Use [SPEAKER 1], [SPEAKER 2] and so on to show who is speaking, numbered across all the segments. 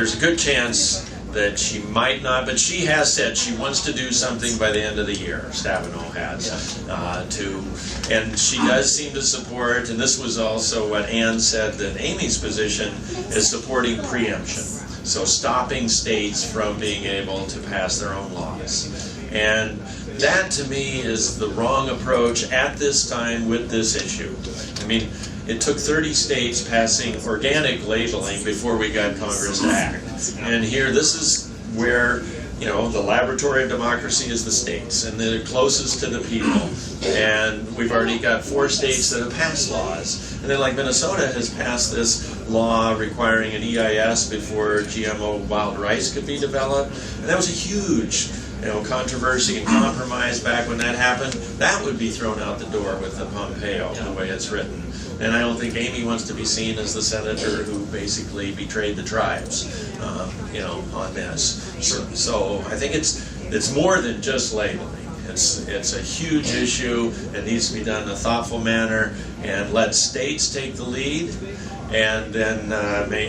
[SPEAKER 1] there's a good chance that she might not, but she has said she wants to do something by the end of the year. Stabenow has and she does seem to support, and this was also what Ann said, that Amy's position is supporting preemption, so stopping states from being able to pass their own laws. And that to me is the wrong approach at this time with this issue. I mean, it took 30 states passing organic labeling before we got Congress to act. And here, this is where, you know, the laboratory of democracy is the states, and they're closest to the people. And we've already got 4 states that have passed laws. And then, like Minnesota has passed this law requiring an EIS before GMO wild rice could be developed. And that was a huge, you know, controversy and compromise back when that happened. That would be thrown out the door with the Pompeo, the way it's written. And I don't think Amy wants to be seen as the senator who basically betrayed the tribes, you know, on this. So I think it's more than just labeling. It's a huge issue. It needs to be done in a thoughtful manner, and let states take the lead. And then,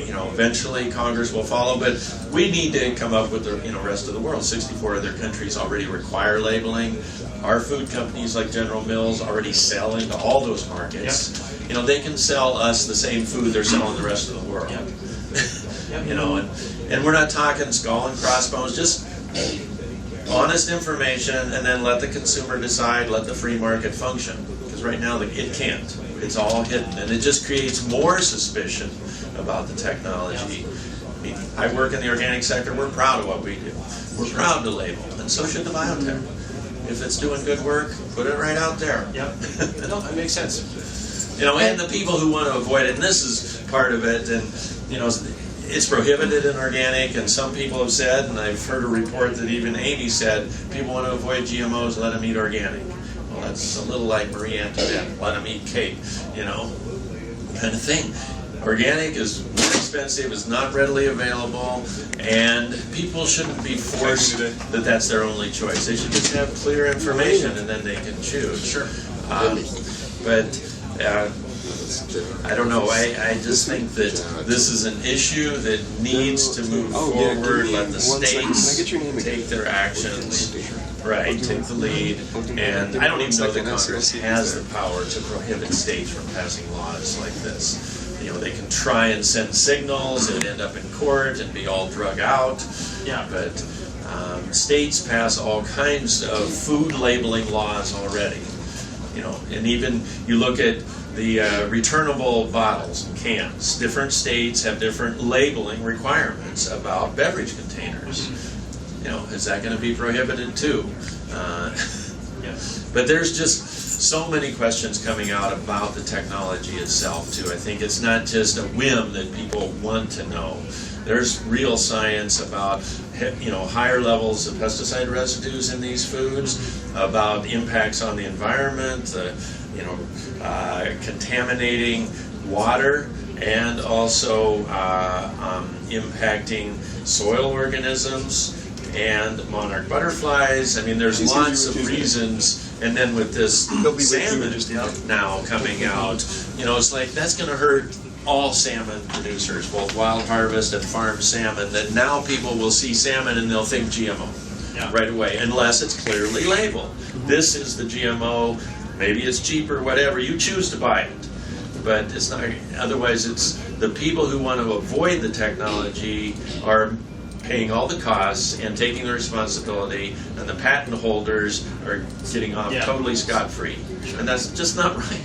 [SPEAKER 1] you know, eventually Congress will follow. But we need to come up with the, you know, rest of the world. 64 other countries already require labeling. Our food companies like General Mills already sell into all those markets. Yep. You know, they can sell us the same food they're selling the rest of the world. Yep. You know, and we're not talking skull and crossbones. Just honest information, and then let the consumer decide. Let the free market function. Because right now it can't. It's all hidden, and it just creates more suspicion about the technology. I mean, I work in the organic sector. We're proud of what we do. We're proud to label, and so should the biotech. If it's doing good work, put it right out there.
[SPEAKER 2] Yep. No, that makes sense.
[SPEAKER 1] You know, and the people who want to avoid it, and this is part of it, and you know, it's prohibited in organic, and some people have said, and I've heard a report that even Amy said, people want to avoid GMOs, let them eat organic. Well, that's a little like Marie Antoinette, let them eat cake, you know, kind of thing. Organic is more expensive, is not readily available, and people shouldn't be forced that that's their only choice. They should just have clear information, and then they can choose.
[SPEAKER 2] Sure.
[SPEAKER 1] I don't know. I just think that this is an issue that needs to move forward. Let the states take their actions. Right, take the lead. And I don't even know that Congress has the power to prohibit states from passing laws like this. You know, they can try and send signals and end up in court and be all drug out. Yeah. But states pass all kinds of food labeling laws already. You know, and even you look at the returnable bottles and cans. Different states have different labeling requirements about beverage containers. You know, is that going to be prohibited too? But there's just so many questions coming out about the technology itself too. I think it's not just a whim that people want to know. There's real science about, you know, higher levels of pesticide residues in these foods, about impacts on the environment, you know, contaminating water, and also impacting soil organisms and monarch butterflies. I mean, there's lots of reasons. And then with this salmon now coming out, you know, it's like that's going to hurt all salmon producers, both wild harvest and farm salmon, that now people will see salmon and they'll think GMO right away, unless it's clearly labeled. This is the GMO, maybe it's cheaper, whatever, you choose to buy it. But it's not, otherwise it's the people who want to avoid the technology are paying all the costs and taking the responsibility, and the patent holders are getting off totally scot-free. And that's just not right.